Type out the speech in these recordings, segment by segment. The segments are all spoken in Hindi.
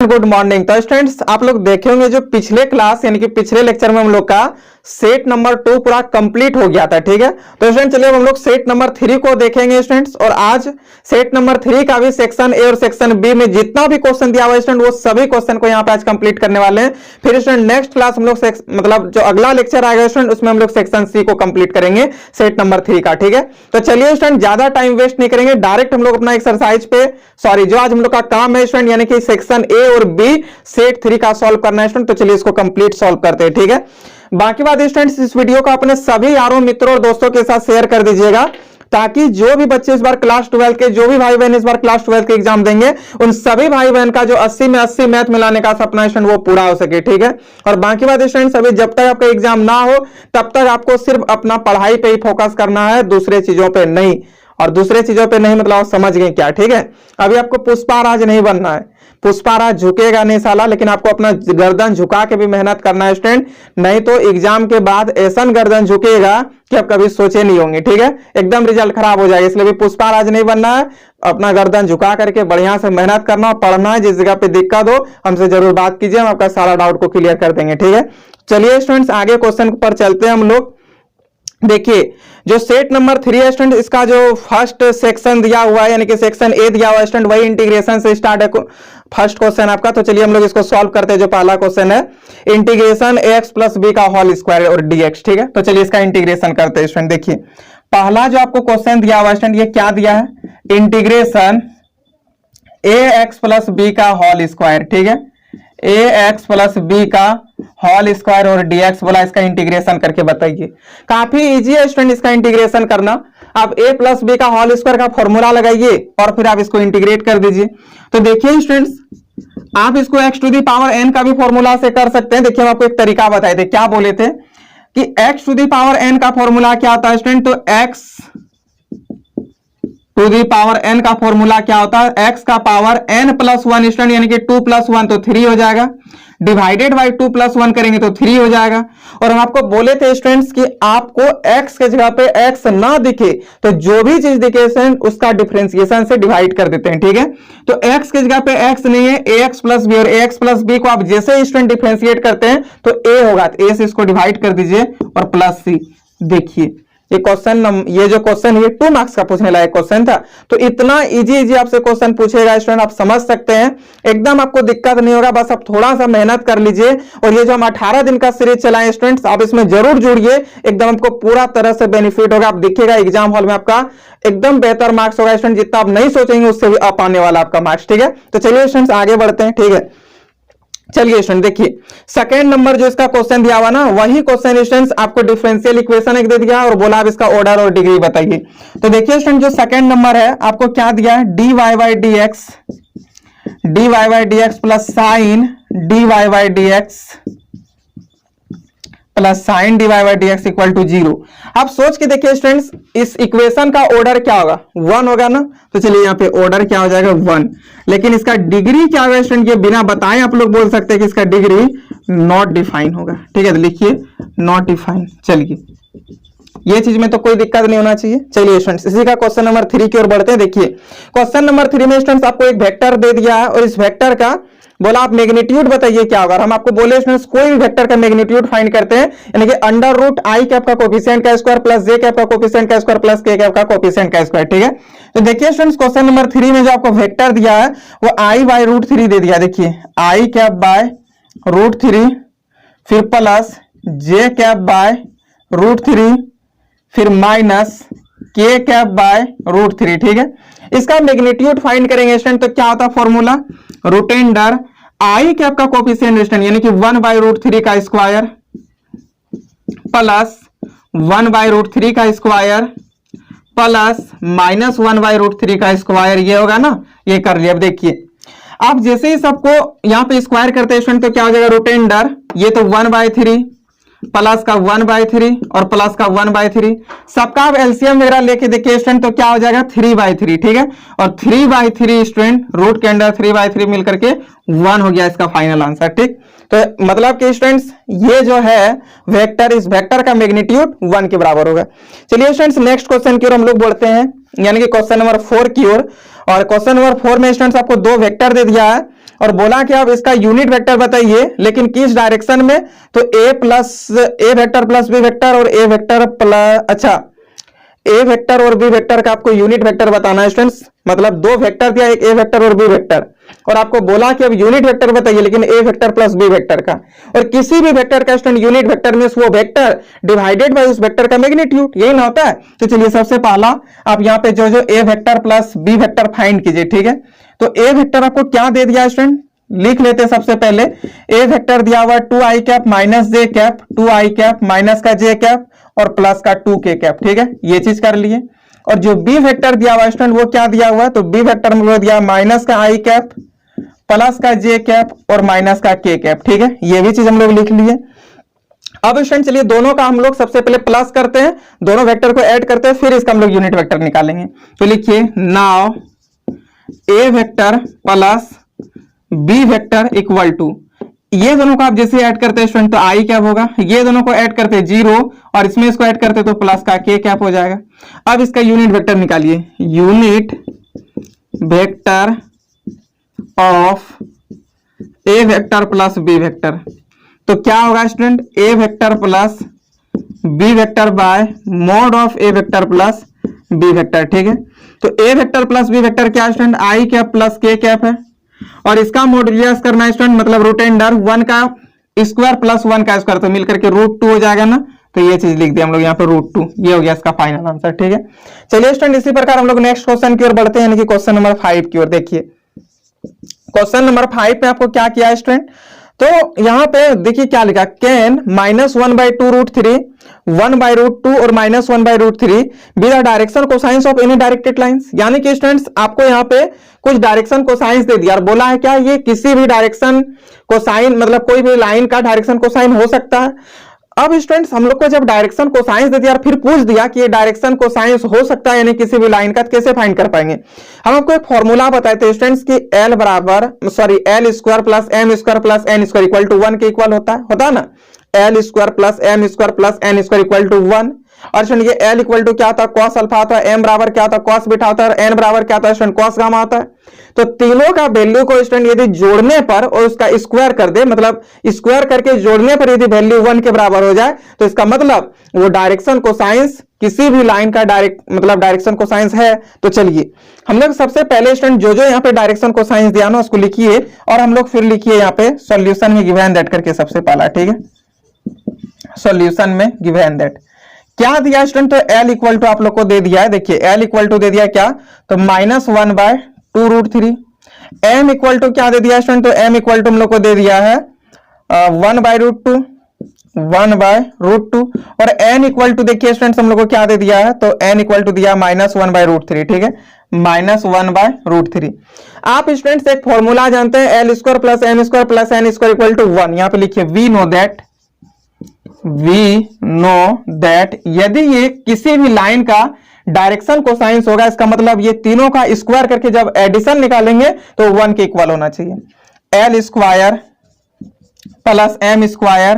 Good morning. तो स्टूडेंट्स आप लोग देखे होंगे जो पिछले क्लास यानी कि पिछले लेक्चर में हम लोग का सेट नंबर 2 पूरा कंप्लीट हो गया था। ठीक है, तो स्टूडेंट चलिए हम लोग सेट नंबर 3 को देखेंगे स्टूडेंट्स। और आज सेट नंबर 3 का भी सेक्शन ए और सेक्शन बी में जितना भी क्वेश्चन दिया हुआ है स्टूडेंट वो सभी क्वेश्चन को यहाँ पे आज कंप्लीट करने वाले हैं। फिर स्टूडेंट नेक्स्ट क्लास हम लोग मतलब जो अगला लेक्चर आएगा स्टूडेंट उसमें हम लोग सेक्शन सी को कंप्लीट करेंगे सेट नंबर 3 का। ठीक है, तो चलिए स्टूडेंट ज्यादा टाइम वेस्ट नहीं करेंगे, डायरेक्ट हम लोग अपना एक्सरसाइज पे जो आज हम लोग का काम है स्टूडेंट यानी कि सेक्शन ए और बी सेट 3 का सॉल्व करना है स्टूडेंट। तो चलिए इसको कंप्लीट सॉल्व करते हैं। ठीक है, बाकी बात स्टूडेंट्स इस वीडियो को अपने सभी यारों मित्रों और दोस्तों के साथ शेयर कर दीजिएगा ताकि जो भी बच्चे इस बार क्लास 12 के जो भी भाई बहन इस बार क्लास 12 के एग्जाम देंगे उन सभी भाई बहन का जो 80 में 80 मैथ में लाने का सपना स्टूडेंट वो पूरा हो सके। ठीक है, और बाकी बात स्टूडेंट्स अभी जब तक आपका एग्जाम ना हो तब तक आपको सिर्फ अपना पढ़ाई पे ही फोकस करना है, दूसरे चीजों पे नहीं। और दूसरे चीजों पे नहीं मतलब आप समझ गए क्या? ठीक है, अभी आपको पुष्पाराज नहीं बनना है, पुष्पाराज झुकेगा नहीं साला, लेकिन आपको अपना गर्दन झुका के भी मेहनत करना है स्टूडेंट, नहीं तो एग्जाम के बाद ऐसा गर्दन झुकेगा कि आप कभी सोचे नहीं होंगे। ठीक है, एकदम रिजल्ट खराब हो जाएगा, इसलिए भी पुष्पाराज नहीं बनना है, अपना गर्दन झुका करके बढ़िया से मेहनत करना और पढ़ना है। जिस जगह पे दिक्कत हो हमसे जरूर बात कीजिए, हम आपका सारा डाउट को क्लियर कर देंगे। ठीक है, चलिए स्टूडेंट्स आगे क्वेश्चन पर चलते हैं हम लोग। देखिए जो सेट नंबर 3 है स्टूडेंट इसका जो फर्स्ट सेक्शन दिया हुआ है यानी कि सेक्शन ए दिया हुआ है स्टूडेंट वही इंटीग्रेशन से स्टार्ट है फर्स्ट क्वेश्चन आपका। तो चलिए हम लोग इसको सॉल्व करते हैं। जो पहला क्वेश्चन है इंटीग्रेशन ax प्लस बी का होल स्क्वायर और dx। ठीक है, तो चलिए इसका इंटीग्रेशन करते हैं स्टूडेंट। देखिए पहला जो आपको क्वेश्चन दिया हुआ है स्टूडेंट ये क्या दिया है, इंटीग्रेशन ax प्लस बी का होल स्क्वायर। ठीक है, ax प्लस बी का होल स्क्वायर और dx बोला, इसका इंटीग्रेशन करके बताइए। काफी इजी है स्टूडेंट इसका इंटीग्रेशन करना। आप a प्लस बी का होल स्क्वायर का फॉर्मूला लगाइए और फिर आप इसको इंटीग्रेट कर दीजिए। तो देखिए स्टूडेंट्स आप इसको x to the power n का भी फॉर्मूला से कर सकते हैं। देखिए हम आपको एक तरीका बताए थे, क्या बोले थे कि x to the power n का फॉर्मूला क्या होता है स्टूडेंट, तो x to the power n का फॉर्मूला क्या होता है, x का पावर n प्लस 1 स्टूडेंट यानी कि 2 प्लस 1 तो 3 हो जाएगा, डिवाइडेड बाई 2 प्लस 1 करेंगे तो 3 हो जाएगा। और हम आपको बोले थे स्टूडेंट्स कि आपको x के जगह पे x ना दिखे तो जो भी चीज दिखे स्टूडेंट उसका डिफरेंशिएशन से डिवाइड कर देते हैं। ठीक है, तो x के जगह पे x नहीं है, ax प्लस बी, और ax प्लस बी को आप जैसे स्टूडेंट डिफरेंशिएट करते हैं तो a होगा, तो a से इसको डिवाइड कर दीजिए और प्लस c। देखिए ये क्वेश्चन, ये जो क्वेश्चन है 2 मार्क्स का पूछने लायक क्वेश्चन था। तो इतना इजी आपसे क्वेश्चन पूछेगा स्टूडेंट, आप समझ सकते हैं, एकदम आपको दिक्कत नहीं होगा, बस आप थोड़ा सा मेहनत कर लीजिए। और ये जो हम 18 दिन का सीरीज चलाएं स्टूडेंट्स आप इसमें जरूर जुड़िए, एकदम आपको पूरा तरह से बेनिफिट होगा। आप देखिएगा एग्जाम हॉल में आपका एकदम बेहतर मार्क्स होगा स्टूडेंट, जितना आप नहीं सोचेंगे उससे भी अप आने वाला आपका मार्क्स। ठीक है, तो चलिए स्टूडेंट्स आगे बढ़ते हैं। ठीक है, चलिए स्टूडेंट देखिए सेकंड नंबर जो इसका क्वेश्चन दिया हुआ ना वही क्वेश्चन स्टूडेंट्स आपको डिफरेंशियल इक्वेशन एक दे दिया और बोला आप इसका ऑर्डर और डिग्री बताइए। तो देखिए स्टूडेंट जो सेकंड नंबर है आपको क्या दिया है, dy by dx plus sine dy by dx plus sine dy by dx equal to 0। आप सोच के देखिए स्टूडेंट्स इस इक्वेशन का ऑर्डर क्या होगा, 1 होगा ना। तो चलिए यहाँ पे ऑर्डर क्या हो जाएगा 1, लेकिन इसका डिग्री क्या होगा स्टूडेंट, ये बिना बताए आप लोग बोल सकते हैं कि इसका डिग्री नॉट डिफाइन होगा। ठीक है, तो लिखिए नॉट डिफाइन। चलिए ये चीज में तो कोई दिक्कत नहीं होना चाहिए। चलिए स्टूडेंट्स इसी का क्वेश्चन नंबर 3 की ओर बढ़ते हैं। देखिए क्वेश्चन नंबर 3 में स्टूडेंट्स आपको एक वेक्टर दे दिया है और इस वेक्टर का बोला आप मैग्नीट्यूड बताइए क्या होगा। हम आपको बोले स्टूडेंट्स कोई भी वेक्टर का मैग्नीट्यूड फाइंड करते हैं यानी कि अंडर रूट आई कैप का कोफिशिएंट का स्क्वायर प्लस जे कैप का कोफिशिएंट का स्क्वायर प्लस के कैप का कोफिशिएंट का स्क्वायर। ठीक है, तो देखिए स्टूडेंट्स क्वेश्चन नंबर 3 में जो आपको वेक्टर दिया है वो आई बाय रूट 3 दे दिया। देखिए आई कैप बाय रूट 3 फिर plus J cap by root 3 फिर माइनस के कैप बाय रूट 3। ठीक है, इसका मैग्नीट्यूड फाइंड करेंगे स्टूडेंट तो क्या होता है फॉर्मूला, रूट अंडर आई कैप का कोफिशिएंट स्टूडेंट यानी कि 1 बाय रूट 3 का स्क्वायर प्लस 1 बाय रूट 3 का square plus minus 1 by root 3 का स्क्वायर, ये होगा ना, ये कर लिया। अब देखिए आप जैसे ही सबको यहां पे स्क्वायर करते हैं स्टूडेंट तो क्या हो जाएगा, रूट अंडर ये तो 1/3 प्लस का 1/3 और प्लस का 1/3, सबका आप एलसीएम वगैरह लेके देखिए स्टूडेंट तो क्या हो जाएगा 3/3। ठीक है, और 3/3 स्टूडेंट रूट के अंदर 3/3 मिलकर के 1 हो गया इसका फाइनल आंसर। ठीक, तो मतलब कि स्टूडेंट्स ये जो है वेक्टर, इस वेक्टर का मैग्नीट्यूड 1 के बराबर होगा। चलिए स्टूडेंट्स नेक्स्ट क्वेश्चन की ओर हम लोग बढ़ते हैं यानी कि क्वेश्चन नंबर 4 की ओर। और क्वेश्चन नंबर 4 में स्टूडेंट्स आपको 2 वेक्टर दे दिया है और बोला कि आप इसका यूनिट वेक्टर बताइए, लेकिन किस डायरेक्शन में, तो A vector plus B vector और ए वेक्टर प्लस, अच्छा ए वेक्टर और बी वेक्टर का आपको यूनिट वेक्टर बताना है स्टूडेंट्स। मतलब दो वेक्टर दिया, एक ए वेक्टर और बी वेक्टर, और आपको बोला कि अब यूनिट वेक्टर बताइए, लेकिन ए वेक्टर प्लस बी वेक्टर का। और किसी भी वेक्टर का स्टूडेंट यूनिट वेक्टर में वो वेक्टर डिवाइडेड बाय उस वेक्टर का मैग्नीट्यूड, यही ना होता है। तो चलिए सबसे पहला आप यहाँ पे जो A vector plus B vector find कीजिए, ठीक है। तो ए वेक्टर आपको क्या दे दिया स्टूडेंट, लिख लेते हैं सबसे पहले। ए वेक्टर दिया हुआ 2i कैप माइनस जे कैप, 2i कैप माइनस का जे कैप और प्लस का 2k कैप, ठीक है, ये चीज कर लिए। और जो बी वेक्टर दिया हुआ स्टूडेंट वो क्या दिया हुआ है, तो बी वेक्टर में दिया माइनस का i कैप प्लस का जे कैप और माइनस का k कैप, ठीक है, ये भी चीज हम लोग लिख लिए। अब स्टूडेंट चलिए दोनों का हम लोग सबसे पहले प्लस करते हैं, दोनों वेक्टर को ऐड करते हैं, फिर इसका हम लोग यूनिट वेक्टर निकालेंगे। तो लिखिए now A vector plus B vector equal to, ये दोनों को आप जैसे ऐड करते हैं स्टूडेंट तो आई कैप होगा, ये दोनों को ऐड करते हैं 0 और इसमें इसको ऐड करते तो प्लस का k कैप हो जाएगा। अब इसका यूनिट वेक्टर निकालिए, unit vector of A vector plus B vector, तो क्या होगा student, A vector plus B vector by mod of A vector plus B vector, ठीक है। तो A vector plus B vector क्या student, I cap plus k cap है, और इसका मॉड्यूलस करना है स्टूडेंट, मतलब रूट अंडर 1 का स्क्वायर प्लस 1 का स्क्वायर, तो मिलकर के √2 हो जाएगा ना। तो ये चीज लिख दिया हम लोग यहाँ पे √2, ये हो गया इसका फाइनल आंसर, ठीक है। चलिए स्टूडेंट इसी प्रकार हम लोग नेक्स्ट क्वेश्चन की ओर बढ़ते हैं, यानी कि क्वेश्चन नंबर 5 की ओर। देखिए क्वेश्चन नंबर 5 पे आपको क्या किया है स्टूडेंट, तो यहाँ पे देखिए क्या लिखा, कैन -1/2√3 1/√2 और -1/√3 be the direction cosines of any directed lines. यानी कि स्टूडेंट्स आपको यहाँ पे कुछ डायरेक्शन कोसाइंस दे दिया और बोला है क्या, ये किसी भी डायरेक्शन कोसाइन, मतलब कोई भी लाइन का डायरेक्शन कोसाइन हो सकता है। अब स्टूडेंट्स हम लोग को जब डायरेक्शन कोसाइंस दे दिया और फिर पूछ दिया कि ये डायरेक्शन कोसाइंस हो सकता है यानी किसी भी लाइन का, तो कैसे फाइंड कर पाएंगे। हम आपको एक फॉर्मूला बताए थे स्टूडेंट्स कि L square plus M square plus N square equal to 1 के इक्वल होता है ना, L square plus M square plus N square equal to 1। और स्टूडेंट ये एल इक्वल टू क्या होता है, कॉस अल्फा होता है, एम बराबर क्या होता है, कॉस बीटा होता है, और एन बराबर क्या होता है स्टूडेंट, कॉस गामा होता है। तो तीनों का वैल्यू को स्टूडेंट यदि जोड़ने पर और उसका स्क्वायर कर दे, मतलब स्क्वायर करके जोड़ने पर यदि वैल्यू 1 के बराबर हो जाए, तो इसका मतलब वो डायरेक्शन कोसाइंस किसी भी लाइन का मतलब डायरेक्शन कोसाइंस है। तो चलिए हम लोग सबसे पहले स्टूडेंट जो यहाँ पे डायरेक्शन कोसाइंस दिया ना उसको लिखिए, और हम लोग फिर लिखिए यहाँ पे सॉल्यूशन में गिवन दैट करके सबसे पहला, ठीक है। सॉल्यूशन में गिवन दैट क्या दिया स्टूडेंट, तो एल इक्वल टू आप लोग को दे दिया है, देखिए एल इक्वल टू दे दिया क्या, तो -1/2√3। एम इक्वल टू क्या दे दिया स्टूडेंट, तो एम इक्वल टू हम लोग को दे दिया है 1/√2 1/√2। और एन इक्वल टू देखिए स्टूडेंट्स हम लोग को क्या दे दिया है, तो एन इक्वल टू दिया -1/√3, ठीक है, -1/√3। आप स्टूडेंट्स एक फॉर्मूला जानते हैं, L square plus M square plus N square equal to 1। यहाँ पे लिखिए वी नो दैट यदि ये किसी भी लाइन का डायरेक्शन कोसाइंस होगा, इसका मतलब ये तीनों का स्क्वायर करके जब एडिशन निकालेंगे तो 1 के इक्वल होना चाहिए। L square plus M square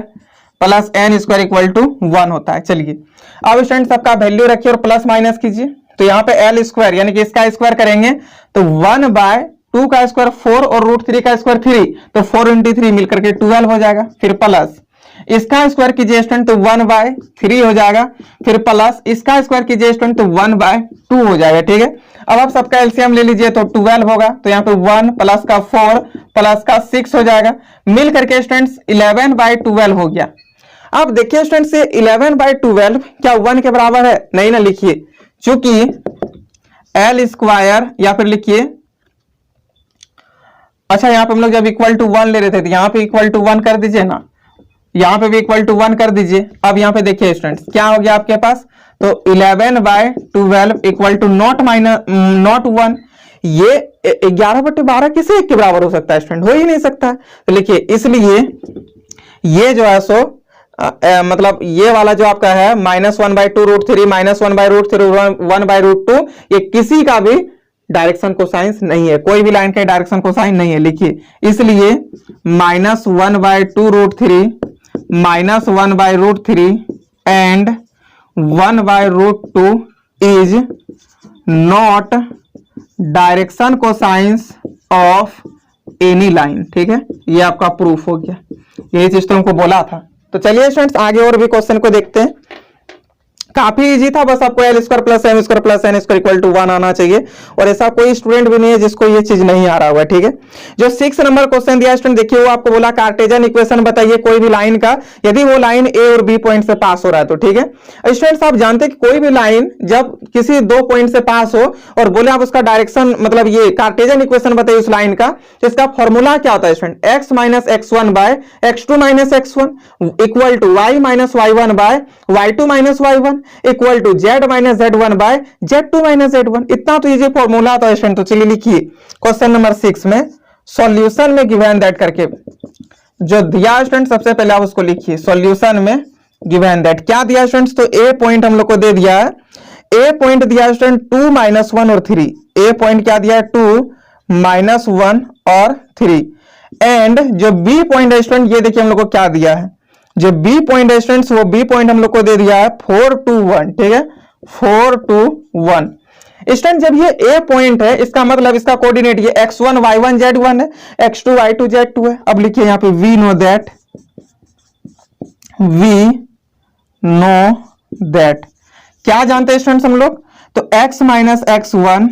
plus N square equal to 1 होता है। चलिए अब स्टूडेंट्स सबका वैल्यू रखिए और प्लस माइनस कीजिए। तो यहाँ पे एल स्क्वायर यानी कि इसका स्क्वायर करेंगे तो 1/2 का स्क्वायर 4 और √3 का स्क्वायर 3, तो 4 × 3 मिलकर के 12 हो जाएगा। फिर प्लस इसका स्क्वायर कीजिए स्टूडेंट तो 1/3 हो जाएगा। फिर प्लस इसका स्क्वायर कीजिए स्टूडेंट तो 1/2 हो जाएगा, ठीक है। अब आप सबका एलसीएम ले लीजिए तो 12 होगा, तो यहाँ पे 1 प्लस का 4 प्लस का 6 हो जाएगा, मिल करके स्टूडेंट्स 11/12 हो गया। अब देखिए स्टूडेंट्स ये 11/12 क्या 1 के बराबर है, नहीं ना, लिखिए चूंकि एल स्क्वायर या फिर लिखिए, अच्छा यहाँ पे हम लोग जब इक्वल टू 1 ले रहे थे तो यहाँ पे इक्वल टू 1 कर दीजिए ना, यहाँ पे भी इक्वल टू 1 कर दीजिए। अब यहाँ पे देखिए स्टूडेंट्स क्या हो गया आपके पास, तो 11/12 इक्वल टू नॉट 1। ये 11/12 किसे 1 के बराबर हो सकता है स्टूडेंट, हो ही नहीं सकता। तो लिखिए इसलिए ये जो है सो मतलब ये वाला जो आपका है -1/2√3 -1/√3 1/√2 ये किसी का भी डायरेक्शन कोसाइंस नहीं है, कोई भी लाइन का डायरेक्शन कोसाइन नहीं है। लिखिए इसलिए -1/2√3 -1/√3 and 1/√2 is not direction cosines of any line, ठीक है, ये आपका प्रूफ हो गया, यही चीज तो हमको बोला था। तो चलिए स्टूडेंट्स आगे और भी क्वेश्चन को देखते हैं। काफी इजी था, बस आपको L square plus M square plus N square equal to 1 आना चाहिए, और ऐसा कोई स्टूडेंट भी नहीं है जिसको ये चीज नहीं आ रहा हुआ, ठीक है। जो 6 नंबर क्वेश्चन दिया स्टूडेंट, देखिए वो आपको बोला कार्टेशियन इक्वेशन बताइए कोई भी लाइन का, यदि वो लाइन ए और बी पॉइंट से पास हो रहा है तो, ठीक है। स्टूडेंट्स आप जानते हैं कि कोई भी लाइन जब किसी दो पॉइंट से पास हो और बोले आप उसका डायरेक्शन, मतलब ये कार्टेशियन इक्वेशन बताइए उस लाइन का, तो इसका फॉर्मूला क्या होता है student, x minus x1 by x2 minus x1 equal to y minus y1 by y2 minus y1 equal to z minus z1 by z2 minus z1। इतना तो इजी फॉर्मूला था स्टूडेंट। तो चलिए लिखिए क्वेश्चन नंबर 6 में सॉल्यूशन में गिवन दैट करके जो दिया स्टूडेंट, सबसे पहले आप उसको लिखिए सॉल्यूशन में गिवन दैट। क्या दिया स्टूडेंट्स, तो ए पॉइंट हम लोग को दे दिया है, ए पॉइंट दिया स्टूडेंट 2 माइनस 1 और 3, ए पॉइंट क्या दिया है 2 माइनस 1 और 3, एंड जो बी पॉइंट है स्टूडेंट, ये देखिए हम लोग को क्या दिया है, जो बी पॉइंट है स्टूडेंट्स, वो बी पॉइंट हम लोग को दे दिया है 4 2 1, ठीक है, 4 2 1। स्टूडेंट जब ये ए पॉइंट है, इसका मतलब इसका कोऑर्डिनेट ये x1 y1 z1 है, x2 y2 z2 है। अब लिखिए यहाँ पे वी नो दैट, क्या जानते हैं स्टूडेंट्स हम लोग, तो x minus x1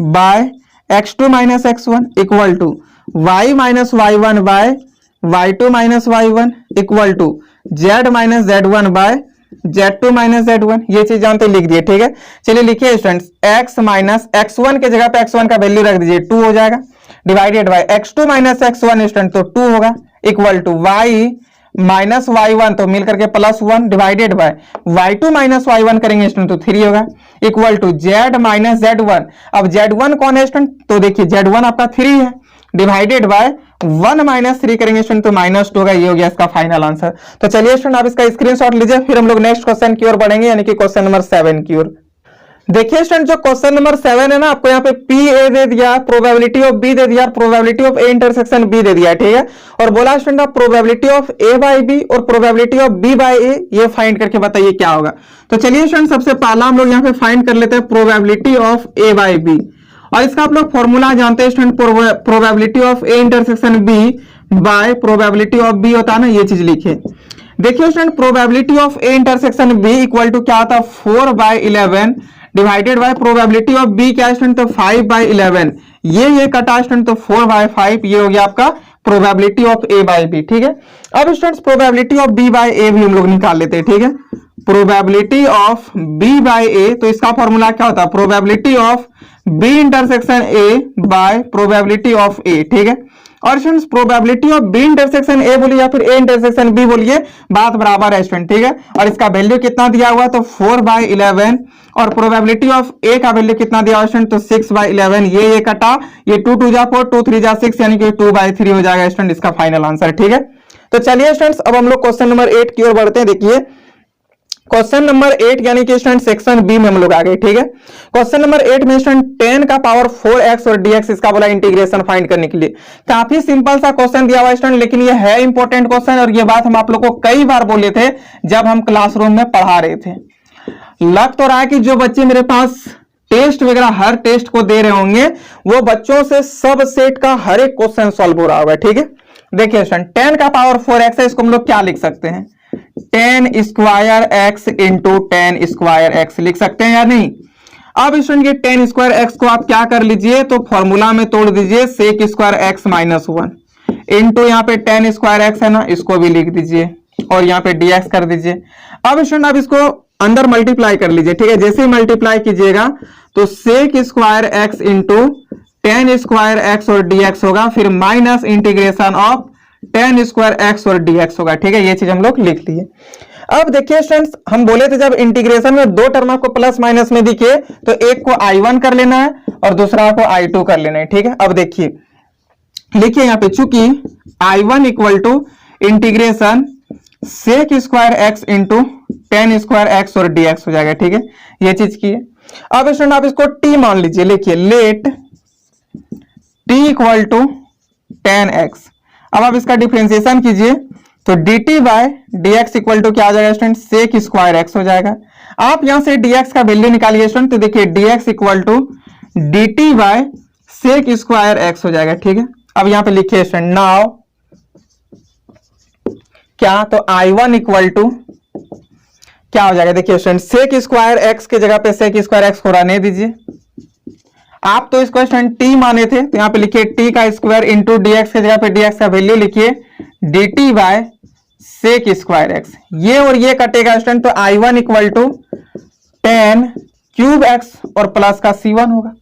by x2 minus x1 equal to y minus y1 by y2 minus y1 equal to z minus z1 by z2 minus z1, ये चीज जानते लिख दिए, ठीक है। चलिए लिखिए स्टूडेंट्स x माइनस x1 के जगह पे x1 का वैल्यू रख दीजिए 2 हो जाएगा, divided by x2 minus x1 student तो 2 होगा, equal to y minus y1 तो मिलकर के plus 1 divided by y2 minus y1 करेंगे स्टूडेंट तो 3 होगा, equal to z minus z1। अब z1 कौन है स्टूडेंट, तो देखिए z1 आपका 3 है, डिवाइडेड बाय 1 माइनस 3 करेंगे स्टूडेंट तो माइनस 2 होगा, ये हो गया इसका फाइनल आंसर। तो चलिए स्टूडेंट आप इसका स्क्रीनशॉट लीजिए, फिर हम लोग नेक्स्ट क्वेश्चन की ओर बढ़ेंगे, यानी कि क्वेश्चन नंबर 7 की ओर। देखिए स्टूडेंट जो क्वेश्चन नंबर 7 है ना, आपको यहाँ पे पी ए दे दिया, प्रोबेबिलिटी ऑफ बी दे दिया, probability of A intersection B दे दिया, ठीक है। और बोला स्टूडेंट आप probability of A by B और probability of B by A ये फाइंड करके बताइए क्या होगा। तो चलिए स्टूडेंट सबसे पहला हम लोग यहाँ पे फाइंड कर लेते हैं probability of A by B, और इसका आप लोग फॉर्मूला जानते हैं student, probability of A intersection B by probability of B होता है ना, ये चीज लिखे। देखिए student probability of A intersection B equal to क्या होता है 4/11 divided by probability of B क्या स्टूडेंट, तो 5/11, ये कटा स्टूडेंट तो 4/5, ये हो गया आपका probability of A by B, ठीक है। अब students probability of B by A भी हम लोग निकाल लेते हैं, ठीक है। Probability of B by A, तो इसका फॉर्मूला क्या होता है, probability of B intersection A by probability of A, ठीक है। और students probability of B intersection A बोलिए या फिर ए इंटरसेक्शन बी बोलिए, बात बराबर है स्टूडेंट, ठीक है। और इसका वैल्यू कितना दिया हुआ, तो 4/11, और प्रोबेबिलिटी ऑफ ए का वैल्यू कितना दिया हुआ स्टूडेंट, तो 6/11, ये कटा, ये 2 2 जा 4, 2 3 जा 6, यानी कि 2/3 हो जाएगा स्टूडेंट इसका फाइनल आंसर, ठीक है। तो चलिए स्टूडेंट्स अब हम लोग क्वेश्चन नंबर 8 की ओर बढ़ते हैं। देखिए क्वेश्चन नंबर 8 यानी कि स्टूडेंट सेक्शन बी में हम लोग आ गए, ठीक है। क्वेश्चन नंबर 8 में स्टूडेंट 10 का पावर 4x और dx इसका बोला इंटीग्रेशन फाइंड करने के लिए। काफी सिंपल सा क्वेश्चन दिया हुआ है स्टूडेंट, लेकिन ये है इंपॉर्टेंट क्वेश्चन, और ये बात हम आप लोग को कई बार बोले थे जब हम क्लासरूम में पढ़ा रहे थे। लग तो रहा है कि जो बच्चे मेरे पास टेस्ट वगैरह हर टेस्ट को दे रहे होंगे वो बच्चों से सब सेट का हर एक क्वेश्चन सॉल्व हो रहा होगा, ठीक है। देखिए स्टूडेंट 10 का पावर 4x है, इसको हम लोग क्या लिख सकते हैं, 10 square x into 10 square x लिख सकते हैं या नहीं। अब स्टूडेंट ये 10 स्क्वायर x को आप क्या कर लीजिए, तो फॉर्मूला में तोड़ दीजिए, sec square x minus 1 into यहाँ पे 10 स्क्वायर x है ना, इसको भी लिख दीजिए और यहाँ पे dx कर दीजिए। अब स्टूडेंट आप इसको अंदर मल्टीप्लाई कर लीजिए, ठीक है। जैसे ही मल्टीप्लाई कीजिएगा तो sec square x into 10 square x और dx होगा, फिर minus integration of 10 square x और dx होगा, ठीक है। ये चीज हम लोग लिख लिए। अब देखिए स्टूडेंट्स हम बोले थे जब इंटीग्रेशन में दो टर्म आपको प्लस माइनस में दिखे तो एक को I1 कर लेना है और दूसरा को I2 कर लेना है, ठीक है। अब देखिए लिखिए यहाँ पे, चूंकि I1 equal to integration sec square x into 10 square x और dx हो जाएगा, ठीक है। ये चीज की है। अब स्टूडेंट आप इसको t मान लीजिए, लिखिए late t equal to 10x। अब आप इसका डिफरेंशिएशन कीजिए तो dt by dx equal to क्या आ जाएगा स्टूडेंट, सेक स्क्वायर x हो जाएगा। आप यहां से dx का वैल्यू निकालिए स्टूडेंट, तो देखिए dx equal to dt by sec square x हो जाएगा, ठीक है। अब यहाँ पे लिखिए स्टूडेंट नाउ क्या, तो I1 इक्वल टू क्या हो जाएगा, देखिए स्टूडेंट सेक स्क्वायर एक्स की जगह पे सेक स्क्वायर एक्स को रहने दीजिए। आप तो इसको स्टूडेंट टी माने थे, तो यहाँ पे लिखिए टी का स्क्वायर इंटू डीएक्स की जगह पे डीएक्स का वैल्यू लिखिए dt by sec square X. ये और ये कटेगा स्टूडेंट, तो I1 equal to 10 cube X और प्लस का C1 होगा।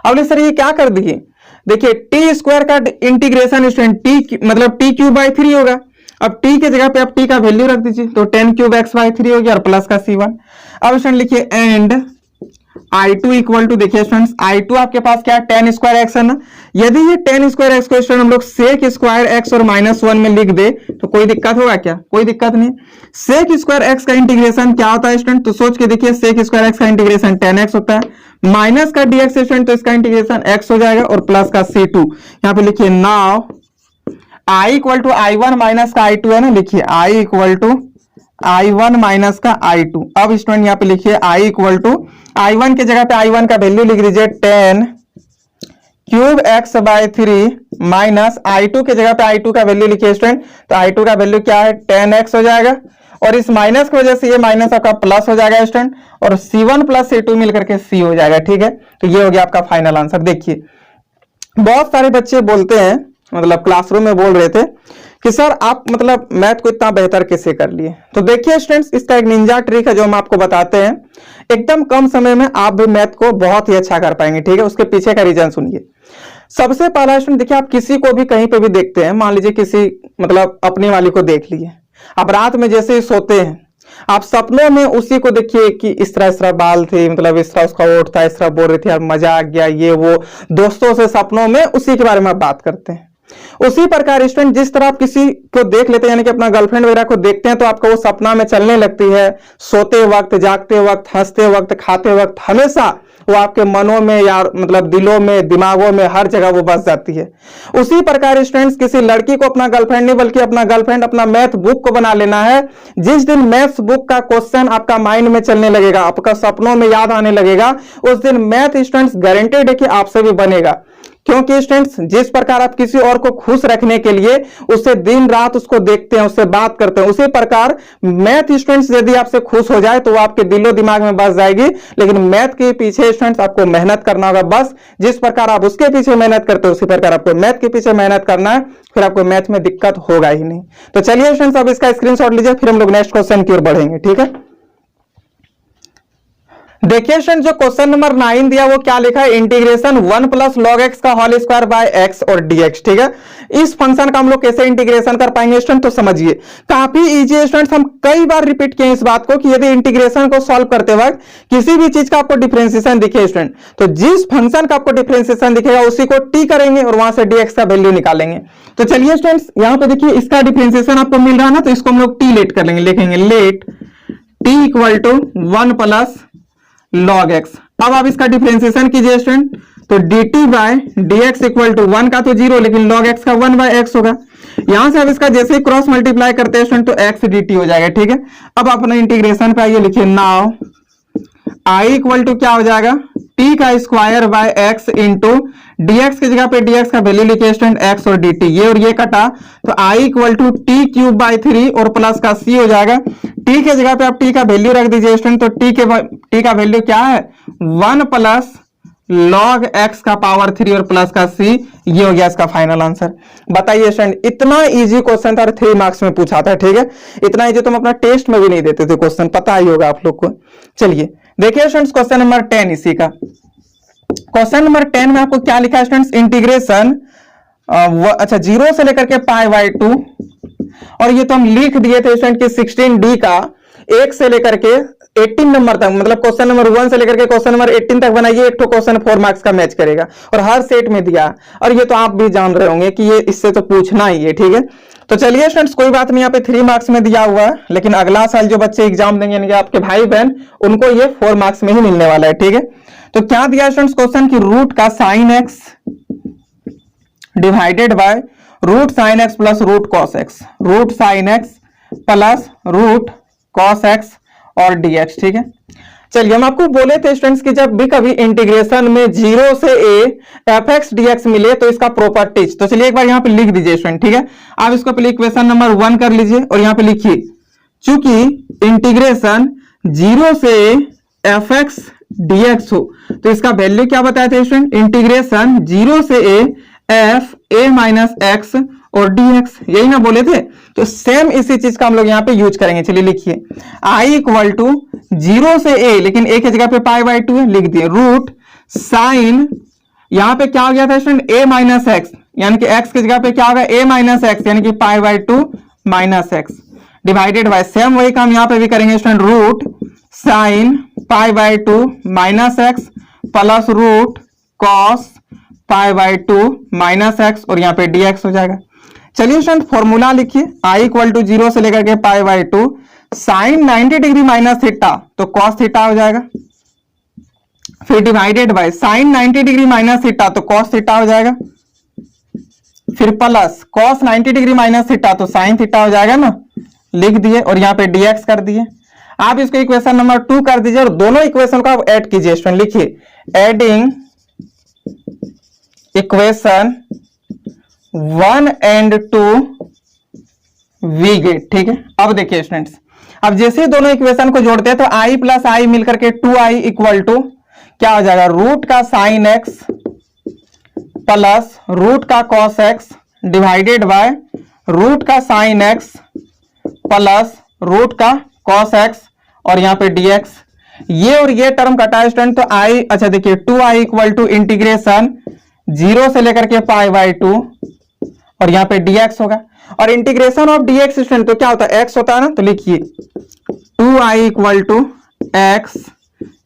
अब सर ये क्या कर दिए, देखिए टी स्क्वायर का इंटीग्रेशन स्टूडेंट टी मतलब टी क्यूब बाई 3 होगा। अब टी के जगह पे आप टी का वैल्यू रख दीजिए, तो 10 क्यूब एक्स बाई 3 हो गया और प्लस का C1। अब स्टूडेंट लिखिए एंड I2 इक्वल टू, देखिए स्टूडेंट्स I2 आपके पास क्या है 10 स्क्वायर एक्स है ना। यदि ये 10 स्क्वायर एक्स को स्टूडेंट हम लोग सेक स्क्वायर एक्स और -1 में लिख दे तो कोई दिक्कत होगा क्या, कोई दिक्कत नहीं। सेक स्क्वायर एक्स का इंटीग्रेशन क्या होता है स्टूडेंट, तो सोच के देखिए सेक स्क्वायर एक्स का इंटीग्रेशन 10x होता है, माइनस का dx स्टूडेंट तो इसका इंटीग्रेशन x हो जाएगा और प्लस का C2। यहाँ पे लिखिए now I equal to I1 minus का I2 है ना, लिखिए I equal to I1 minus का I2। अब स्टूडेंट यहाँ पे लिखिए I इक्वल टू I1 के जगह पे I1 का वैल्यू लिख दीजिए 10 cube x bye 3 minus I2 के जगह पे I2 का वैल्यू लिखिए स्टूडेंट, तो I2 का वैल्यू क्या है 10x हो जाएगा और इस माइनस की वजह से ये माइनस आपका प्लस हो जाएगा स्टूडेंट और C1 प्लस C2 मिलकर के C हो जाएगा। ठीक है, तो ये हो गया आपका फाइनल आंसर। देखिए बहुत सारे बच्चे बोलते हैं, मतलब क्लासरूम में बोल रहे थे कि सर आप मतलब मैथ को इतना बेहतर कैसे कर लिए। तो देखिए स्टूडेंट्स इसका एक निंजा ट्रिक है जो हम आपको बताते हैं, एकदम कम समय में आप भी मैथ को बहुत ही अच्छा कर पाएंगे। ठीक है, उसके पीछे का रीजन सुनिए। सबसे पहला स्टूडेंट देखिए, आप किसी को भी कहीं पे भी देखते हैं, मान लीजिए किसी मतलब अपने वाली को देख लिए, आप रात में जैसे ही सोते हैं आप सपनों में उसी को देखिए कि इस तरह बाल थे, मतलब इस तरह उसका ओठ था, इस तरह बोल रही थी यार मजा आ गया ये वो, दोस्तों से सपनों में उसी के बारे में आप बात करते हैं। उसी प्रकार स्टूडेंट जिस तरह आप किसी को देख लेते हैं यानी कि अपना गर्लफ्रेंड वगैरह को देखते हैं तो आपको वो सपना में चलने लगती है, सोते वक्त, जागते वक्त, हंसते वक्त, खाते वक्त, हमेशा वो आपके मनों में या मतलब दिलों में, दिमागों में, हर जगह वो बस जाती है। उसी प्रकार स्टूडेंट्स किसी लड़की को अपना गर्लफ्रेंड नहीं बल्कि अपना गर्लफ्रेंड अपना मैथ बुक को बना लेना है। जिस दिन मैथ्स बुक का क्वेश्चन आपका माइंड में चलने लगेगा, आपका सपनों में याद आने लगेगा, उस दिन मैथ स्टूडेंट्स गारंटेड है कि आपसे भी बनेगा। क्योंकि स्टूडेंट्स जिस प्रकार आप किसी और को खुश रखने के लिए उससे दिन रात उसको देखते हैं, उससे बात करते हैं, उसी प्रकार मैथ स्टूडेंट्स यदि आपसे खुश हो जाए तो वो आपके दिलो दिमाग में बस जाएगी। लेकिन मैथ के पीछे स्टूडेंट्स आपको मेहनत करना होगा। बस जिस प्रकार आप उसके पीछे मेहनत करते हो उसी प्रकार आपको मैथ के पीछे मेहनत करना है, फिर आपको मैथ में दिक्कत होगा ही नहीं। तो चलिए स्टूडेंट्स अब इसका स्क्रीनशॉट लीजिए, फिर हम लोग नेक्स्ट क्वेश्चन की ओर बढ़ेंगे। ठीक है, देखिए स्टूडेंट जो क्वेश्चन नंबर 9 दिया वो क्या लिखा है, इंटीग्रेशन 1 प्लस लॉग एक्स का होल स्क्वायर बाय एक्स और डीएक्स। ठीक है, इस फंक्शन का हम लोग कैसे इंटीग्रेशन कर पाएंगे स्टूडेंट, तो समझिए काफी इजी है स्टूडेंट्स। हम कई बार रिपीट किए इस बात को कि यदि इंटीग्रेशन को सॉल्व करते वक्त किसी भी चीज का आपको डिफरेंशिएशन दिखे स्टूडेंट, तो जिस फंक्शन का आपको डिफरेंशिएशन दिखेगा उसी को टी करेंगे और वहां से डीएक्स का वैल्यू निकालेंगे। तो चलिए स्टूडेंट्स यहां पे देखिए इसका डिफरेंशिएशन आपको मिल रहा है ना, तो इसको हम लोग टी लेट कर लेंगे, लिखेंगे let T equal to 1 plus log x। अब आप इसका डिफरेंशिएशन कीजिए स्टूडेंट, तो dt by dx equal to 1 का तो 0 लेकिन log x का 1 बाय x होगा। यहां से आप इसका जैसे ही क्रॉस मल्टीप्लाई करते हैं स्टूडेंट तो x dt हो जाएगा। ठीक है, अब अपना इंटीग्रेशन पे आइए, लिखिए नाउ i इक्वल टू क्या हो जाएगा t का square by x into dx की जगह पे dx का वैल्यू लिखिए स्टूडेंट x और dt, ये और ये कटा तो i equal to T cube by 3 और प्लस का c हो जाएगा। t के जगह पे आप t का वैल्यू रख दीजिए स्टूडेंट, तो t का वैल्यू क्या है 1 प्लस log x का पावर 3 और प्लस का c, ये हो गया इसका फाइनल आंसर। बताइए स्टूडेंट इतना इजी क्वेश्चन था और 3 मार्क्स में पूछा था। ठीक है, इतना इजी तो हम अपना टेस्ट में भी नहीं देते थे क्वेश्चन, पता ही होगा आप लोग को। चलिए देखिए स्टूडेंट्स क्वेश्चन नंबर 10 इसी का। क्वेश्चन नंबर 10 में आपको क्या लिखा है स्टूडेंट्स, इंटीग्रेशन अच्छा 0 से लेकर के पाई बाय 2, और ये तो हम लिख दिए थे स्टूडेंट कि 16d का 1 से लेकर के 18 नंबर तक, मतलब क्वेश्चन नंबर 1 से लेकर के क्वेश्चन नंबर 18 तक बनाइए, एक तो क्वेश्चन 4 मार्क्स का मैच करेगा और हर सेट में दिया, और ये तो आप भी जान रहे होंगे कि ये इससे तो पूछना ही है। ठीक है, तो चलिए स्टूडेंट्स कोई बात नहीं, यहाँ पे 3 मार्क्स में दिया हुआ है, लेकिन अगला साल जो बच्चे एग्जाम देंगे यानी कि आपके भाई बहन, उनको ये 4 मार्क्स में ही मिलने वाला है। ठीक है, तो क्या दिया स्टूडेंट्स क्वेश्चन की रूट का sine X divided by root sine X plus root cos X, root sine X plus root cos X और dx। ठीक है, चलिए हम आपको बोले थे स्टूडेंट्स कि जब भी कभी इंटीग्रेशन में 0 से a F x D x मिले तो इसका प्रॉपर्टीज, तो चलिए एक बार यहाँ पे लिख दीजिए स्टूडेंट, ठीक है। आप इसको पहले इक्वेशन नंबर 1 कर लीजिए और यहाँ पे लिखिए, चूंकि इंटीग्रेशन 0 से एफ एक्स डी एक्स हो तो इसका वैल्यू क्या बताया था स्टूडेंट, इंटीग्रेशन 0 से a F A minus X और dx, यही ना बोले थे। तो सेम इसी चीज का हम लोग यहाँ पे यूज करेंगे। चलिए लिखिए, i इक्वल टू 0 से a, लेकिन a की जगह पे पाई बाई 2 है, लिख दिए रूट साइन, यहाँ पे क्या हो गया था स्टूडेंट, a माइनस एक्स, यानी कि x की जगह पे क्या होगा a माइनस एक्स, यानी कि pi by 2 minus X divided by, same वही काम यहाँ पे भी करेंगे student, root sine pi by 2 minus X plus root cos pi by 2 minus X और यहाँ पे dx हो जाएगा। चलिए स्टूडेंट फॉर्मूला लिखिए, i इक्वल टू 0 से लेकर के pi by 2 sine 90 degree minus theta तो कॉस थीटा हो जाएगा, फिर divided by sine 90 degree minus theta तो कॉस थीटा हो जाएगा, फिर plus cos 90 degree minus theta तो साइन थीटा हो जाएगा ना, लिख दिए और यहाँ पे dx कर दिए। आप इसको इक्वेशन नंबर 2 कर दीजिए और दोनों इक्वेशन को आप ऐड कीजिए स्टूडेंट, लिखिए adding equation 1 and 2 we get, ठीक है। अब देखिए स्टूडेंट्स, अब जैसे दोनों इक्वेशन को जोड़ते हैं तो i प्लस आई मिलकर के 2i इक्वल टू क्या हो जाएगा, रूट का साइन एक्स प्लस रूट का cos X divided by root का साइन एक्स प्लस रूट का कॉस एक्स और यहाँ पे dx, ये और ये टर्म कटा है स्टूडेंट, तो i, अच्छा देखिए 2i इक्वल टू इंटीग्रेशन 0 से लेकर के पाई बाई 2 और यहाँ पे dx होगा, और इंटीग्रेशन ऑफ dx स्टूडेंट तो क्या होता है, x होता है ना, तो लिखिए 2i इक्वल टू एक्स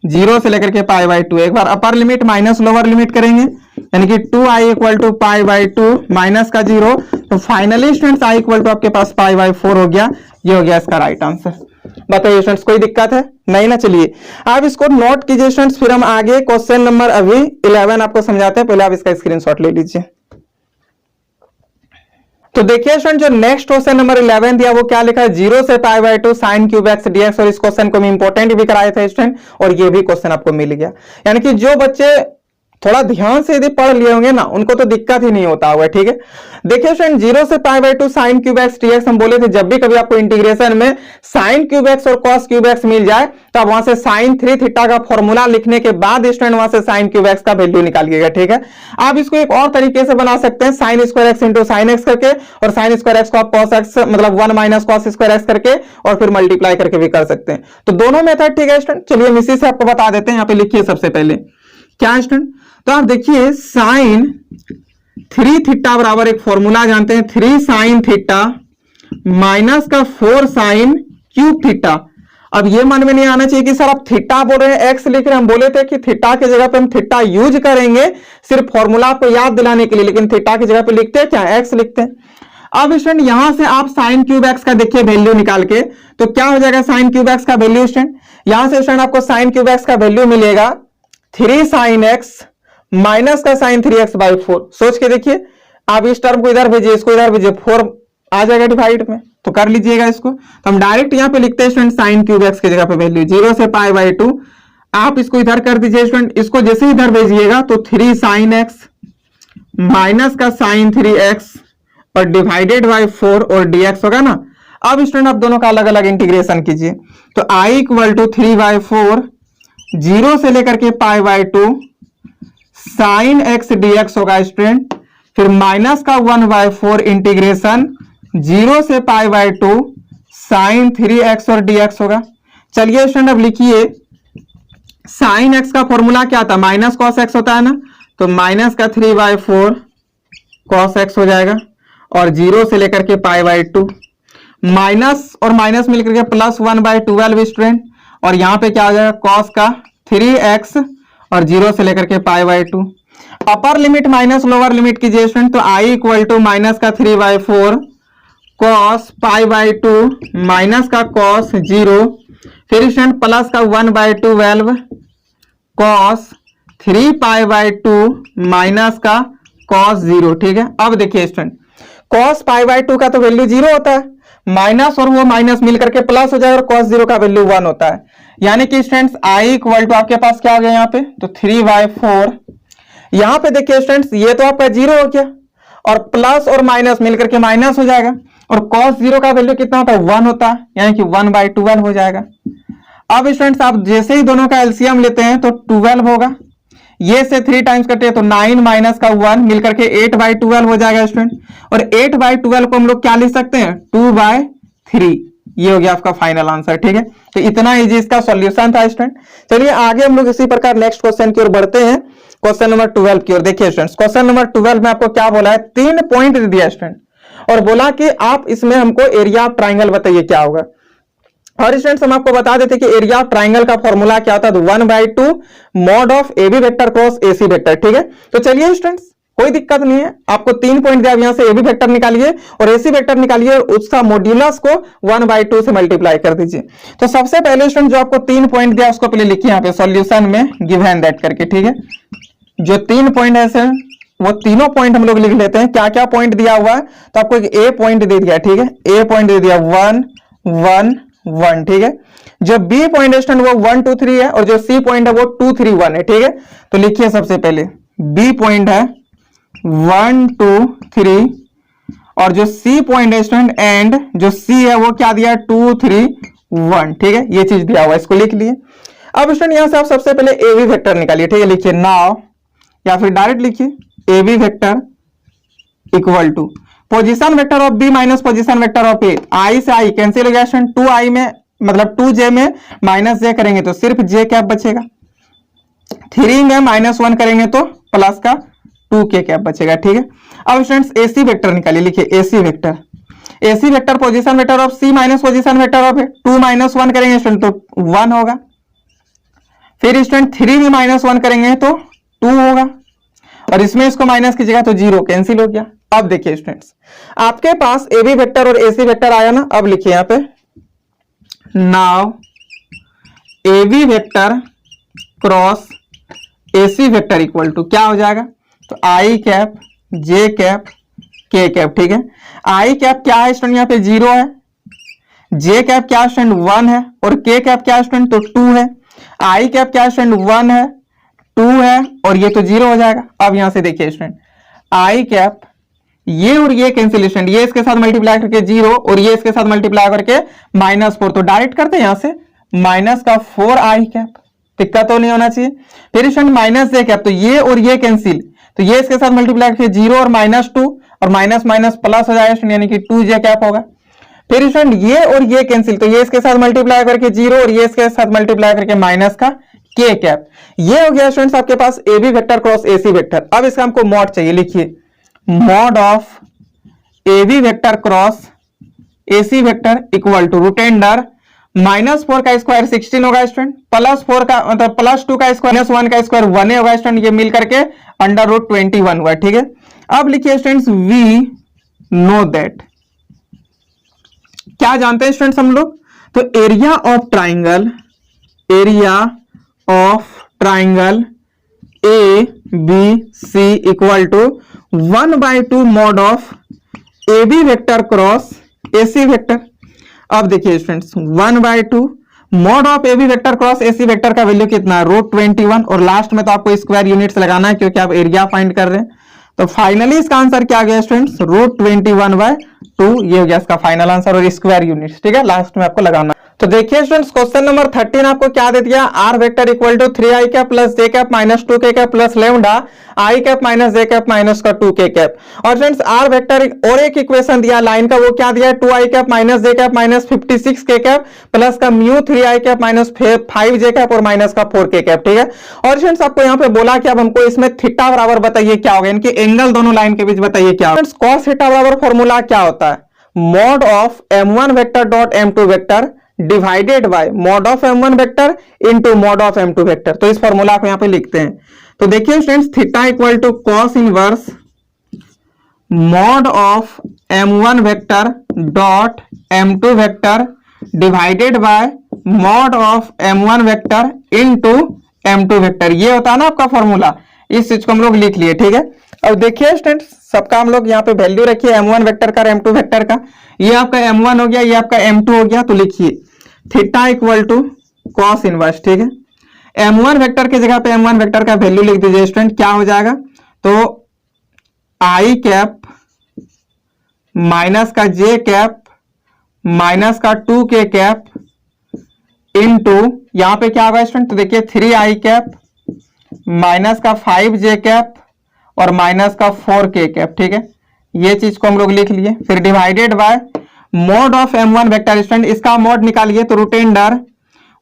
0 से लेकर के पाई बाई 2, एक बार upper limit minus lower limit करेंगे, यानी कि 2i equal to pi by 2 minus का 0, तो finally students i equal to आपके पास पाई बाई 4 हो गया, ये हो गया इसका राइट आंसर। बताइए स्टूडेंट्स कोई दिक्कत है नहीं ना, चलिए आप इसको नोट कीजिए स्टूडेंट्स, फिर हम आगे क्वेश्चन नंबर अभी 11 आपको समझाते हैं, पहले आप इसका स्क्रीनशॉट ले लीजिए। तो देखिए स्टूडेंट जो नेक्स्ट क्वेश्चन नंबर 11 दिया वो क्या लिखा है, 0 से pi by 2 sine cube X dx, और इस क्वेश्चन को हम इंपॉर्टेंट भी कराए थे स्टूडेंट और ये भी क्वेश्चन आपको मिल गया, यानी कि जो बच्चे थोड़ा ध्यान से यदि पढ़ लिए होंगे ना उनको तो दिक्कत ही नहीं होता होगा, ठीक है। देखिए स्टूडेंट 0 से pi by 2 sine cube X dx, हम बोले थे जब भी कभी आपको इंटीग्रेशन में साइन क्यूब एक्स और कॉस क्यूब एक्स मिल जाए तो आप वहां से साइन 3 थीटा का फॉर्मूला लिखने के बाद स्टूडेंट वहां से साइन क्यूब एक्स का वैल्यू निकालिएगा, ठीक है। आप इसको एक और तरीके से बना सकते हैं, sine square x into sine x करके, और साइन स्क्वायर एक्स को आप कॉस एक्स मतलब 1 माइनस कॉस स्क्वायर एक्स करके और फिर मल्टीप्लाई करके भी कर सकते हैं, तो दोनों मेथड ठीक है स्टूडेंट। चलिए हम इसी से आपको बता देते हैं, यहाँ पे लिखिए सबसे पहले क्या स्टूडेंट, तो आप देखिए साइन 3 थीटा बराबर एक फॉर्मूला जानते हैं, 3 साइन थीटा माइनस का 4 साइन क्यूब थीटा। अब ये मन में नहीं आना चाहिए कि सर आप थीटा बोल रहे हैं एक्स लिख रहे हैं, हम बोले थे कि थीटा की जगह पे हम थीटा यूज करेंगे सिर्फ फॉर्मूला आपको याद दिलाने के लिए, लेकिन थीटा की जगह पे लिखते हैं क्या, एक्स लिखते हैं। अब स्टूडेंट यहां से आप साइन क्यूब एक्स का देखिए वैल्यू निकाल के, तो क्या हो जाएगा साइन क्यूब एक्स का वैल्यू स्टूडेंट, यहां से स्टूडेंट आपको साइन क्यूब एक्स का वैल्यू मिलेगा 3 साइन एक्स माइनस का साइन 3x बाई 4। सोच के देखिए, आप इस टर्म को इधर भेजिए, इसको इधर भेजिए, 4 आ जाएगा डिवाइड में, तो कर लीजिएगा इसको। तो हम डायरेक्ट यहां पे लिखते हैं स्टूडेंट साइन क्यूब एक्स की जगह पे वैल्यू 0 से पाई बाई 2, आप इसको इधर कर दीजिए स्टूडेंट, इसको जैसे इधर भेजिएगा तो 3 साइन एक्स माइनस का साइन 3x और डिवाइडेड बाई 4 और dx होगा ना। अब स्टूडेंट आप दोनों का अलग अलग इंटीग्रेशन कीजिए, तो i इक्वल टू 3 बाई 4 0 से लेकर के pi by 2 sine X dx होगा स्टूडेंट, फिर माइनस का 1 बाई 4 इंटीग्रेशन 0 से पाई बाई 2 साइन 3x और dx होगा। चलिए स्टूडेंट अब लिखिए, साइन एक्स का फॉर्मूला क्या था, माइनस कॉस एक्स होता है ना, तो माइनस का 3 बाई 4 कॉस एक्स हो जाएगा, और 0 से लेकर के पाई बाई 2 माइनस और माइनस मिलकर के प्लस 1 बाई 12 स्टूडेंट, और यहाँ पे क्या हो जाएगा कॉस का 3x और 0 से लेकर के pi by 2, upper limit minus lower limit कीजिए स्टूडेंट, तो i इक्वल टू माइनस का 3 by 4 cos pi by 2 minus का कॉस 0, फिर स्टूडेंट प्लस का 1 by 12 cos 3 pi by 2 minus का कॉस 0, ठीक है। अब देखिए स्टूडेंट कॉस पाई बाई 2 का तो वैल्यू 0 होता है, माइनस और वो माइनस मिलकर के प्लस हो जाएगा और कॉस 0 का वैल्यू 1 होता है, यानी कि स्टूडेंट्स आई इक्वल टू आपके पास क्या हो गया यहाँ पे, तो 3/4। यहाँ पे देखिए स्टूडेंट्स ये तो आपका 0 हो गया और प्लस और माइनस मिलकर के माइनस हो जाएगा और cos 0 का वैल्यू कितना होता है, 1 होता है, यानी कि 1/12 हो जाएगा। अब स्टूडेंट्स आप जैसे ही दोनों का एलसीएम लेते हैं तो 12 होगा, ये से 3 टाइम्स कटे तो 9 माइनस का 1 मिलकर के 8/12 हो जाएगा स्टूडेंट। और 8/12 को हम लोग क्या लिख सकते हैं, 2/3। ये हो गया आपका फाइनल आंसर। ठीक है, तो इतना इजी इसका सॉल्यूशन था स्टूडेंट। चलिए आगे हम लोग इसी प्रकार नेक्स्ट क्वेश्चन की ओर बढ़ते हैं, क्वेश्चन नंबर 12 की ओर। देखिए स्टूडेंट्स, क्वेश्चन नंबर 12 में आपको क्या बोला है, 3 पॉइंट दे दिया स्टूडेंट और बोला कि आप इसमें हमको एरिया ऑफ ट्राइंगल बताइए क्या होगा। और स्टूडेंट्स हम आपको बता देते कि एरिया ऑफ ट्राइंगल का फॉर्मूला क्या होता है, 1/2 mod of AB vector cross AC vector. ठीक है, तो चलिए स्टूडेंट्स कोई दिक्कत नहीं है, आपको 3 पॉइंट दिया, यहां से AB वेक्टर निकालिए और AC वेक्टर निकालिए और उसका मॉड्यूलस को 1/2 से मल्टीप्लाई कर दीजिए। तो सबसे पहले स्टूडेंट जो आपको 3 पॉइंट दिया उसको पहले लिखिए यहाँ पे सॉल्यूशन में गिवन दैट करके। ठीक है, जो 3 पॉइंट है सर वो तीनों पॉइंट हम लोग लिख लेते हैं। क्या क्या पॉइंट दिया हुआ है, तो आपको एक A पॉइंट दे दिया। ठीक है, A पॉइंट दे दिया 1 1 1। ठीक है, जो B पॉइंट है वो 1 2 3 है और जो C पॉइंट है वो 2 3 1 है। ठीक है, तो लिखिए सबसे पहले B पॉइंट है 1 2 3 और जो C पॉइंट है स्टूडेंट एंड जो C है वो क्या दिया, 2 3 1। ठीक है, ये चीज दिया हुआ है, इसको लिख लिए। अब स्टूडेंट यहां से आप सबसे पहले AB वेक्टर निकालिए। ठीक है, लिखिए नाउ या फिर डायरेक्ट लिखिए AB vector equal to position vector of B minus position vector of A। I से I कैंसिल हो गया स्टूडेंट, 2I में मतलब 2J में माइनस J करेंगे तो सिर्फ J कैप बचेगा, 3 में -1 करेंगे तो प्लस का 2K कैप बचेगा। ठीक है, अब स्टूडेंट्स AC वेक्टर निकालिए। लिखिए AC vector, AC vector position vector of C minus position vector of A। 2 - 1 करेंगे स्टूडेंट तो 1 होगा, फिर स्टूडेंट 3 में -1 करेंगे तो 2 होगा और इसमें इसको माइनस कीजिएगा तो 0 कैंसिल हो गया। अब देखिए स्टूडेंट्स आपके पास AB वेक्टर और AC वेक्टर आया ना, अब लिखिए यहाँ पे now AB vector cross AC vector equal to क्या हो जाएगा, तो I cap J cap K cap. ठीक है, I कैप क्या है स्टूडेंट, यहाँ पे 0 है, J कैप क्या स्टूडेंट 1 है और K कैप क्या स्टूडेंट तो 2 है, I कैप क्या स्टूडेंट 1 है 2 है और ये तो 0 हो जाएगा। अब यहां से देखिए स्टूडेंट I कैप ये और ये कैंसिलेशन, ये इसके साथ मल्टीप्लाई करके 0 और ये इसके साथ मल्टीप्लाई करके -4, तो डायरेक्ट करते हैं यहां से माइनस का 4I कैप, दिक्कत तो नहीं होना चाहिए। फिर स्टूडेंट -J कैप, तो ये और ये कैंसिल, तो ये इसके साथ मल्टीप्लाई करके 0 और -2 और माइनस माइनस प्लस हो जाएगा यानी कि 2J कैप होगा। फिर स्टूडेंट ये और ये कैंसिल, तो ये इसके साथ मल्टीप्लाई करके 0 और ये इसके साथ मल्टीप्लाई करके माइनस का K कैप। ये हो गया स्टूडेंट्स आपके पास AB vector cross AC vector. अब इसका हमको मॉड चाहिए, लिखिए mod of AB vector cross AC vector equal to root under -4 का स्क्वायर 16 होगा स्टूडेंट, +4 का मतलब +2 का स्क्वायर -1 का स्क्वायर 1 होगा स्टूडेंट, ये मिल करके √21 हुआ। ठीक है, अब लिखिए स्टूडेंट्स वी नो दैट, क्या जानते हैं स्टूडेंट्स हम लोग, तो area of triangle, area of triangle ABC equal to 1/2 mod of AB vector cross AC vector. अब देखिए students 1/2 mod of AB vector cross AC vector का वैल्यू कितना है, √21 और लास्ट में तो आपको स्क्वायर यूनिट्स लगाना है क्योंकि आप एरिया फाइंड कर रहे हैं। तो फाइनली इसका आंसर क्या आ गया स्टूडेंट्स, √21/2, ये हो गया इसका फाइनल आंसर और स्क्वायर यूनिट्स। ठीक है, लास्ट में आपको लगाना। तो देखिए स्टूडेंट्स क्वेश्चन नंबर 13 आपको क्या दे दिया, R vector equal to 3I cap plus J cap minus 2K cap plus lambda I cap minus J cap minus का 2K कैप। और स्टूडेंट्स R वेक्टर और एक इक्वेशन दिया लाइन का, वो क्या दिया, 2I cap minus J cap minus 56K cap plus का mu 3I cap minus 5J cap और माइनस का 4K कैप। ठीक है, और स्टूडेंट्स आपको यहाँ पे बोला कि अब हमको इसमें थीटा बराबर बताइए क्या होगा, इनके एंगल दोनों लाइन के बीच बताइए क्या होगा। कॉस थीटा बराबर फॉर्मूला क्या होता है, mod of m1 vector dot m2 vector divided by mod of m1 vector into mod of m2 vector. तो इस फॉर्मूला को यहां पे लिखते हैं। तो देखिए students theta equal to cos inverse mod of m1 vector dot m2 vector divided by mod of m1 vector into m2 vector. ये होता है ना आपका फॉर्मूला, इस चीज को हम लोग लिख लिए। ठीक है, अब देखिए स्टूडेंट्स सबका हम लोग यहाँ पे वैल्यू रखिए m1 वेक्टर का और m2 वेक्टर का। ये आपका m1 हो गया, ये आपका m2 हो गया। तो लिखिए theta equal to cos inverse, ठीक है। m1 वेक्टर की जगह पे m1 वेक्टर का वैल्यू लिख दीजिए स्टूडेंट, क्या हो जाएगा, तो आई कैप माइनस का जे कैप माइनस का 2k कैप इनटू यहां पे क्या होगा स्टूडेंट, तो देखिए 3i कैप माइनस का 5j कैप और माइनस का 4k कैप, ठीक है। ये चीज को हम लोग लिख लिए। फिर divided bye mode of m1 vector student, इसका मोड निकालिए तो रूट अंडर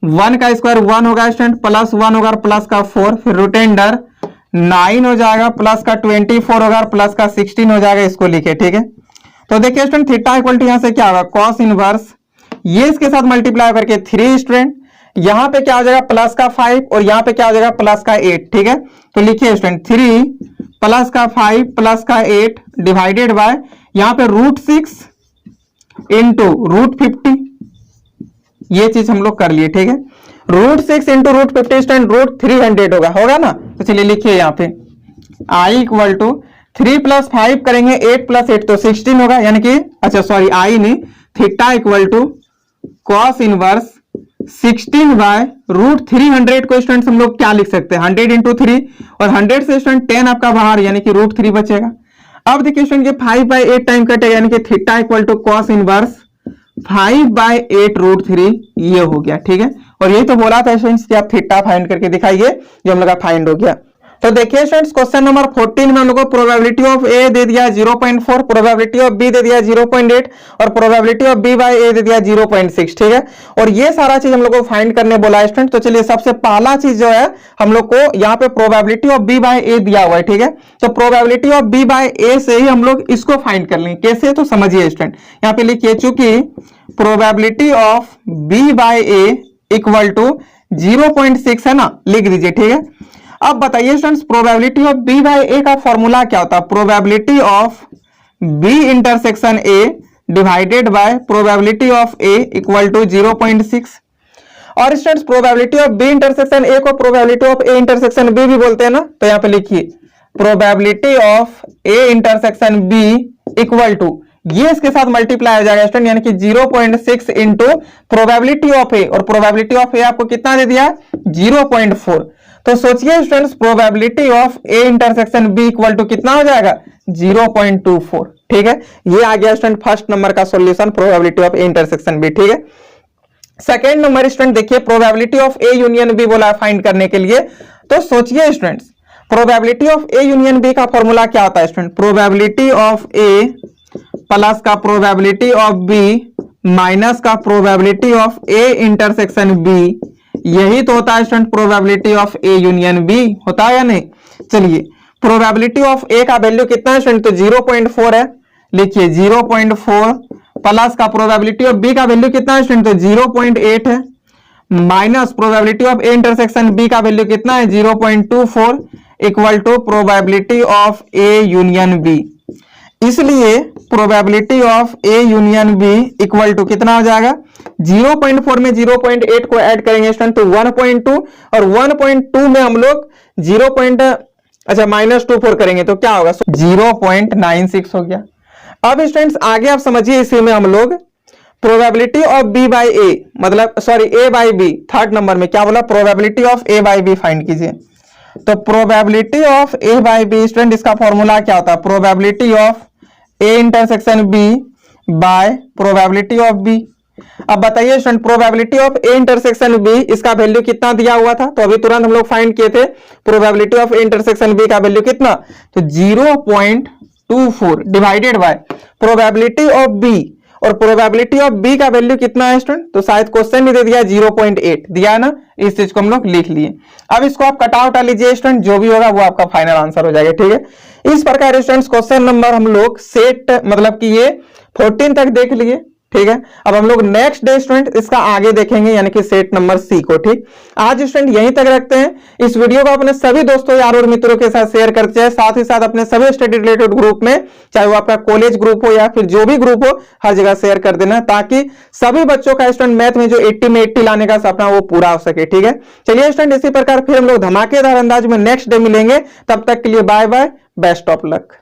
1 का स्क्वायर 1 होगा स्टूडेंट, प्लस 1 होगा प्लस का 4, फिर रूट अंडर 9 हो जाएगा, प्लस का 24 होगा, प्लस का 16 हो जाएगा, इसको लिखे, ठीक है। तो देखिए स्टूडेंट थीटा इक्वल टू यहां से क्या होगा, कॉस इनवर्स, ये इसके साथ मल्टीप्लाई करके 3 स्टूडेंट, यहां पे क्या हो जाएगा प्लस का 5 और यहां पे क्या हो जाएगा प्लस का 8, ठीक है। तो लिखिए स्टूडेंट 3 प्लस का 5 प्लस का 8 डिवाइडेड बाय यहां पे रूट 6 इंटू रूट 50, ये चीज हम लोग कर लिए, ठीक है। Root 6 into root 50 student root 300 होगा ना। तो चलिए लिखिए यहाँ पे आई इक्वल टू 3 प्लस 5 करेंगे 8 प्लस 8 तो 16 होगा, यानी कि अच्छा सॉरी आई नहीं, theta equal to cos inverse 16 by root 300 को स्टूडेंट हम लोग क्या लिख सकते हैं, 100 इंटू 3 और 100 से स्टूडेंट 10 आपका बाहर, यानी कि रूट 3 बचेगा। अब देखिए स्टूडेंट ये 5/8 टाइम कटेगा, यानी कि theta equal to cos inverse 5/8 root 3, ये हो गया, ठीक है। और यही तो बोला था स्टूडेंट्स कि आप थीटा फाइंड करके दिखाइए, जो हम लोग का फाइंड हो गया। तो देखिए स्टूडेंट्स क्वेश्चन नंबर 14 में हम लोग को प्रोबेबिलिटी ऑफ ए दे दिया 0.4, प्रोबेबिलिटी ऑफ बी दे दिया 0.8 और प्रोबेबिलिटी ऑफ बी बाय ए दे दिया 0.6, ठीक है। और ये सारा चीज हम लोग को फाइंड करने बोला है स्टूडेंट। तो चलिए सबसे पहला चीज जो है हम लोग को यहाँ पे प्रोबेबिलिटी ऑफ बी बाय ए दिया हुआ है, ठीक है। तो प्रोबेबिलिटी ऑफ बी बाय ए से ही हम लोग इसको फाइंड कर लेंगे, कैसे तो समझिए स्टूडेंट। यहाँ पे लिखिए चूंकि probability of B by A equal to 0.6 है ना, लिख दीजिए, ठीक है। अब बताइए students probability of B by A का फॉर्मूला क्या होता है, probability of B intersection A divided by probability of A equal to 0.6। और students probability of B intersection A को probability of A intersection B भी बोलते हैं ना। तो यहां पे लिखिए probability of A intersection B equal to, ये इसके साथ मल्टीप्लाई हो जाएगा स्टूडेंट, यानी कि 0.6 इंटू प्रोबेबिलिटी ऑफ ए, और प्रोबेबिलिटी ऑफ ए आपको कितना दे दिया 0.4। तो सोचिए students probability of A intersection B equal to कितना हो जाएगा 0.24, ठीक है। ये आ गया स्टूडेंट फर्स्ट नंबर का solution, probability of A intersection B, ठीक है। सेकेंड नंबर स्टूडेंट देखिए probability of A union B बोला फाइंड करने के लिए। तो सोचिए students probability of A union B का फॉर्मूला क्या होता है student, probability of A plus का प्रोबेबिलिटी ऑफ बी माइनस का probability of A intersection B, यही तो होता है student probability of A union B, होता है या नहीं। चलिए प्रोबेबिलिटी ऑफ ए का वैल्यू कितना है स्टूडेंट, तो 0.4 है, लिखिए 0.4 प्लस का प्रोबेबिलिटी ऑफ बी का वैल्यू कितना है स्टूडेंट, तो 0.8 है, minus probability of A intersection B का वैल्यू कितना है 0.24 equal to probability of A union B. इसलिए probability of A union B equal to कितना हो जाएगा 0.4 में 0.8 को ऐड करेंगे स्टूडेंट तो 1.2 और 1.2 में हम लोग -24 करेंगे तो क्या होगा 0.96 हो गया। अब स्टूडेंट्स आगे आप समझिए, इसी में हम लोग probability of B by A, मतलब sorry A by B, third number में क्या बोला probability of A by B find कीजिए। तो probability of A by B student इसका फॉर्मूला क्या होता है, probability of A intersection B by probability of B. अब बताइए student probability of A intersection B, इसका वैल्यू कितना दिया हुआ था, तो अभी तुरंत हम लोग फाइंड किए थे probability of A intersection B का वैल्यू कितना, तो 0.24 divided by probability of B, और प्रोबेबिलिटी ऑफ बी का वैल्यू कितना है स्टूडेंट, तो शायद क्वेश्चन में दे दिया 0.8 दिया है ना, इस चीज को हम लोग लिख लिए। अब इसको आप कट आउट लीजिए स्टूडेंट, जो भी होगा वो आपका फाइनल आंसर हो जाएगा, ठीक है। इस प्रकार स्टूडेंट्स क्वेश्चन नंबर हम लोग सेट मतलब कि ये 14 तक देख लिए, ठीक है। अब हम लोग नेक्स्ट डे स्टूडेंट इसका आगे देखेंगे, यानी कि सेट नंबर सी को, ठीक। आज स्टूडेंट यहीं तक रखते हैं। इस वीडियो को अपने सभी दोस्तों यार और मित्रों के साथ शेयर करते हैं, साथ ही साथ अपने सभी स्टडी रिलेटेड ग्रुप में, चाहे वो आपका कॉलेज ग्रुप हो या फिर जो भी ग्रुप हो, हर जगह शेयर कर देना, ताकि सभी बच्चों का स्टूडेंट मैथ में जो 80 में 80 लाने का सपना वो पूरा हो सके, ठीक है। चलिए स्टूडेंट इसी प्रकार फिर हम लोग धमाकेदार अंदाज में नेक्स्ट डे मिलेंगे, तब तक के लिए bye bye, best of luck.